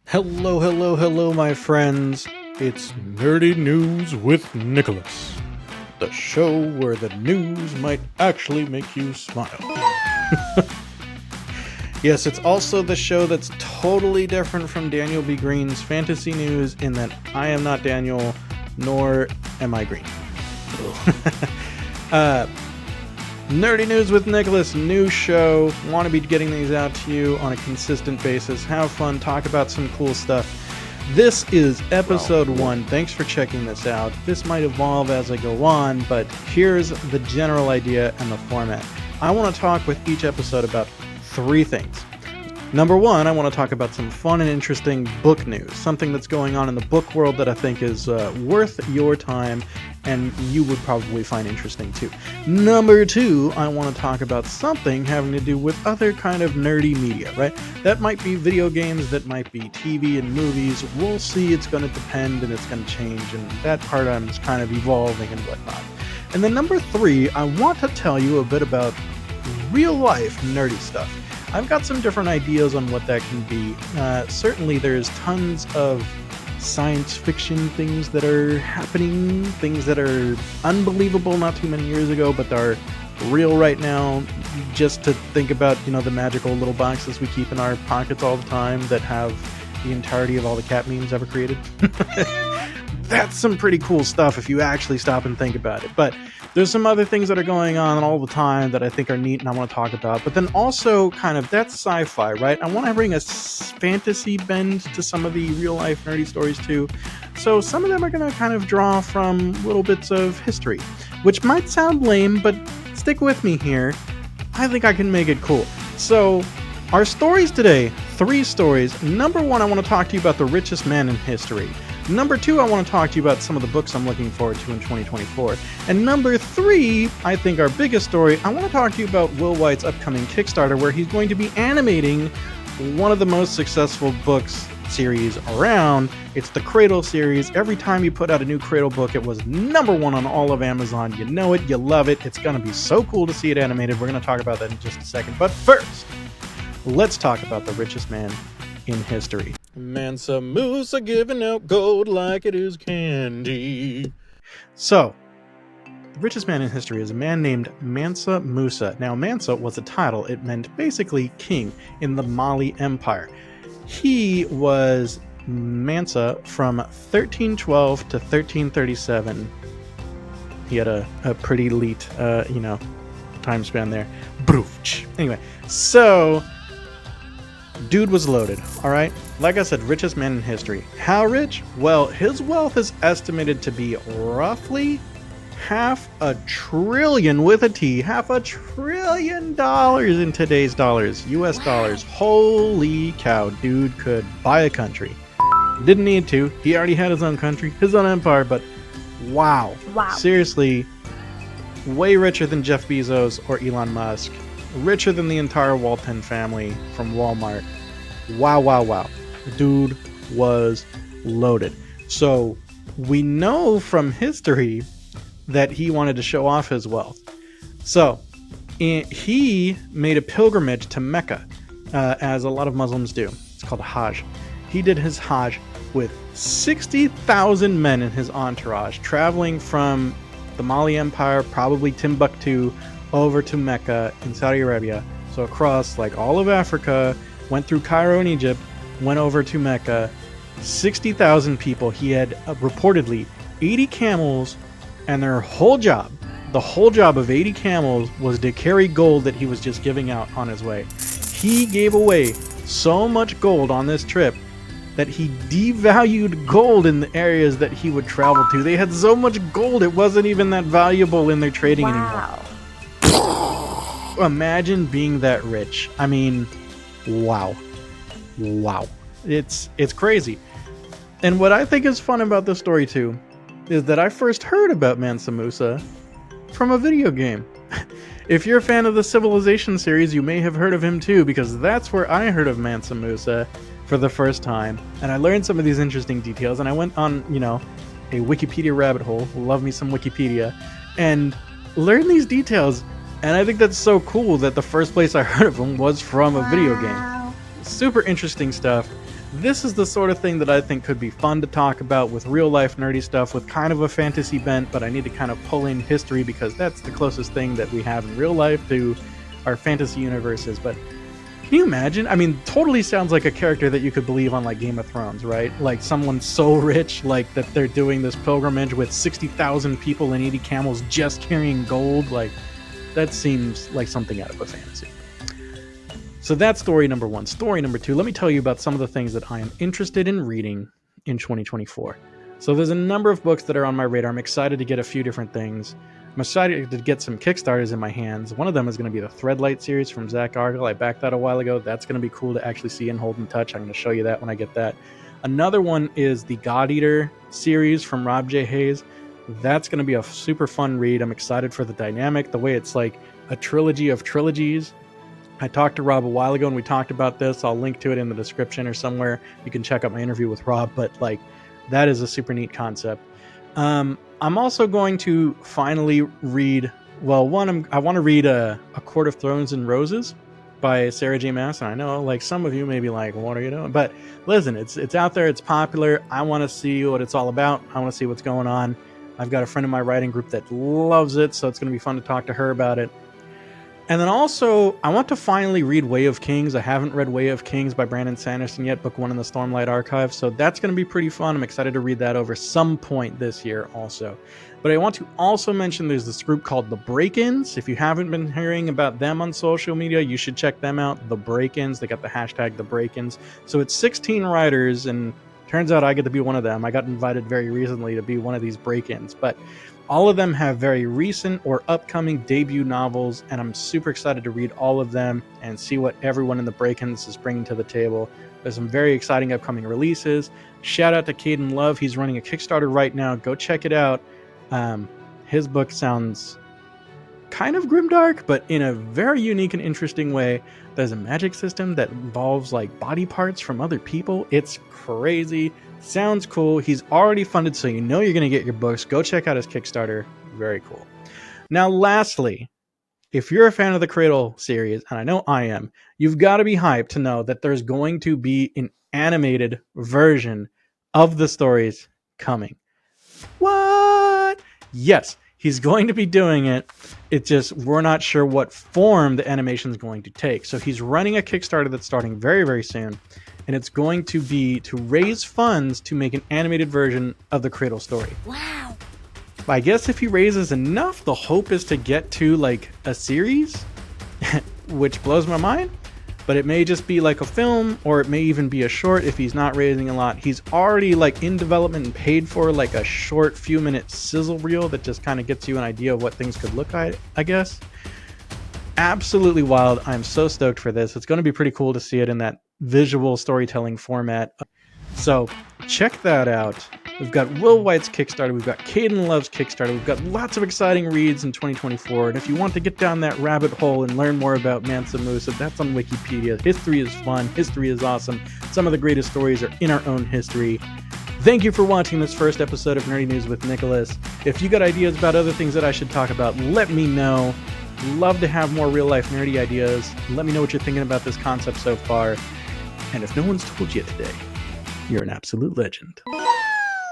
Hello, hello, hello, my friends. It's Nerdy News with Nicholas, the show where the news might actually make you smile. Yes, it's also the show that's totally different from Daniel B Greene's fantasy news in that I am not Daniel, nor am I Green. Nerdy News with Nicholas, new show. Want to be getting these out to you on a consistent basis. Have fun, talk about some cool stuff. This is episode 1. Thanks for checking this out. This might evolve as I go on, but here's the general idea and the format. I want to talk with each episode about 3 things. Number 1, I want to talk about some fun and interesting book news, something that's going on in the book world that I think is worth your time and you would probably find interesting too. Number 2, I want to talk about something having to do with other kind of nerdy media, right? That might be video games, that might be TV and movies. We'll see. It's going to depend and it's going to change, and that part I'm just kind of evolving and whatnot. And then number 3, I want to tell you a bit about real life nerdy stuff. I've got some different ideas on what that can be. Certainly there's tons of science fiction things that are happening, things that are unbelievable not too many years ago, but are real right now. Just to think about, the magical little boxes we keep in our pockets all the time that have the entirety of all the cat memes ever created. That's some pretty cool stuff if you actually stop and think about it. But there's some other things that are going on all the time that I think are neat and I want to talk about. But then also kind of, that's sci-fi, right? I want to bring a fantasy bend to some of the real life nerdy stories too. So some of them are going to kind of draw from little bits of history, which might sound lame, but stick with me here. I think I can make it cool. So our stories today, 3 stories. Number 1, I want to talk to you about the richest man in history. Number 2, I want to talk to you about some of the books I'm looking forward to in 2024. And number 3, I think our biggest story, I want to talk to you about Will White's upcoming Kickstarter, where he's going to be animating one of the most successful books series around. It's the Cradle series. Every time you put out a new Cradle book, it was number 1 on all of Amazon. You know it, you love it. It's going to be so cool to see it animated. We're going to talk about that in just a second. But first, let's talk about the richest man in history. Mansa Musa giving out gold like it is candy. So, the richest man in history is a man named Mansa Musa. Now, Mansa was a title. It meant basically king in the Mali Empire. He was Mansa from 1312 to 1337. He had a pretty elite, time span there. Anyway, so dude was loaded, all right? Like I said, richest man in history. How rich? Well, his wealth is estimated to be roughly $500 billion with a T, $500 billion in today's dollars, US dollars. Holy cow, dude could buy a country. Didn't need to. He already had his own country, his own empire, but wow. Seriously, way richer than Jeff Bezos or Elon Musk. Richer than the entire Walton family from Walmart. Wow. Dude was loaded. So we know from history that he wanted to show off his wealth. So he made a pilgrimage to Mecca, as a lot of Muslims do. It's called a Hajj. He did his Hajj with 60,000 men in his entourage, traveling from the Mali Empire, probably Timbuktu, over to Mecca in Saudi Arabia. So across like all of Africa, went through Cairo and Egypt, went over to Mecca. 60,000 people. He had reportedly 80 camels, and the whole job of 80 camels was to carry gold that he was just giving out on his way. He gave away so much gold on this trip that he devalued gold in the areas that he would travel to. They had so much gold, it wasn't even that valuable in their trading anymore. Imagine being that rich. I mean, wow. It's crazy. And what I think is fun about this story too is that I first heard about Mansa Musa from a video game. If you're a fan of the Civilization series, you may have heard of him too, because that's where I heard of Mansa Musa for the first time. And I learned some of these interesting details, and I went on, a Wikipedia rabbit hole. Love me some Wikipedia. And learned these details. And I think that's so cool that the first place I heard of him was from a video game. Super interesting stuff. This is the sort of thing that I think could be fun to talk about with real life nerdy stuff with kind of a fantasy bent, but I need to kind of pull in history because that's the closest thing that we have in real life to our fantasy universes. But can you imagine? I mean, totally sounds like a character that you could believe on like Game of Thrones, right? Like someone so rich, like that they're doing this pilgrimage with 60,000 people and 80 camels just carrying gold. Like that seems like something out of a fantasy. So that's story number one. Story number two, let me tell you about some of the things that I am interested in reading in 2024. So there's a number of books that are on my radar. I'm excited to get a few different things. I'm excited to get some Kickstarters in my hands. One of them is going to be the Threadlight series from Zach Argyle. I backed that a while ago. That's going to be cool to actually see and hold and touch. I'm going to show you that when I get that. Another one is the God Eater series from Rob J. Hayes. That's going to be a super fun read. I'm excited for the dynamic, the way it's like a trilogy of trilogies. I talked to Rob a while ago and we talked about this. I'll link to it in the description or somewhere. You can check out my interview with Rob, but like that is a super neat concept. I'm also going to finally read, well, I want to read a Court of Thorns and Roses by Sarah J. Maas. And I know like some of you may be like, what are you doing? But listen, it's out there. It's popular. I want to see what it's all about. I want to see what's going on. I've got a friend in my writing group that loves it. So it's going to be fun to talk to her about it. And then also, I want to finally read Way of Kings. I haven't read Way of Kings by Brandon Sanderson yet, book one in the Stormlight Archive. So that's going to be pretty fun. I'm excited to read that over some point this year also. But I want to also mention there's this group called The Break-Ins. If you haven't been hearing about them on social media, you should check them out. The Break-Ins. They got the hashtag The Break-Ins. So it's 16 writers, and turns out I get to be one of them. I got invited very recently to be one of these break-ins. But all of them have very recent or upcoming debut novels, and I'm super excited to read all of them and see what everyone in the break-ins is bringing to the table. There's some very exciting upcoming releases. Shout out to Caden Love. He's running a Kickstarter right now. Go check it out. His book sounds kind of grimdark, but in a very unique and interesting way. There's a magic system that involves like body parts from other people. It's crazy. Sounds cool. He's already funded, so you know you're going to get your books. Go check out his Kickstarter. Very cool. Now, lastly, if you're a fan of the Cradle series, and I know I am, you've got to be hyped to know that there's going to be an animated version of the stories coming. What? Yes, he's going to be doing it. It's just we're not sure what form the animation is going to take. So he's running a Kickstarter that's starting very, very soon. And it's going to be to raise funds to make an animated version of the Cradle story. Wow. I guess if he raises enough, the hope is to get to like a series, which blows my mind. But it may just be like a film, or it may even be a short if he's not raising a lot. He's already like in development and paid for like a short few minute sizzle reel that just kind of gets you an idea of what things could look like, I guess. Absolutely wild. I'm so stoked for this. It's going to be pretty cool to see it in that visual storytelling format. So check that out. We've got Will White's Kickstarter. We've got Caden Love's Kickstarter. We've got lots of exciting reads in 2024. And if you want to get down that rabbit hole and learn more about Mansa Musa, that's on Wikipedia. History is fun. History is awesome. Some of the greatest stories are in our own history. Thank you for watching this first episode of Nerdy News with Nicholas. If you got ideas about other things that I should talk about, let me know. Love to have more real-life nerdy ideas. Let me know what you're thinking about this concept so far. And if no one's told you today, you're an absolute legend.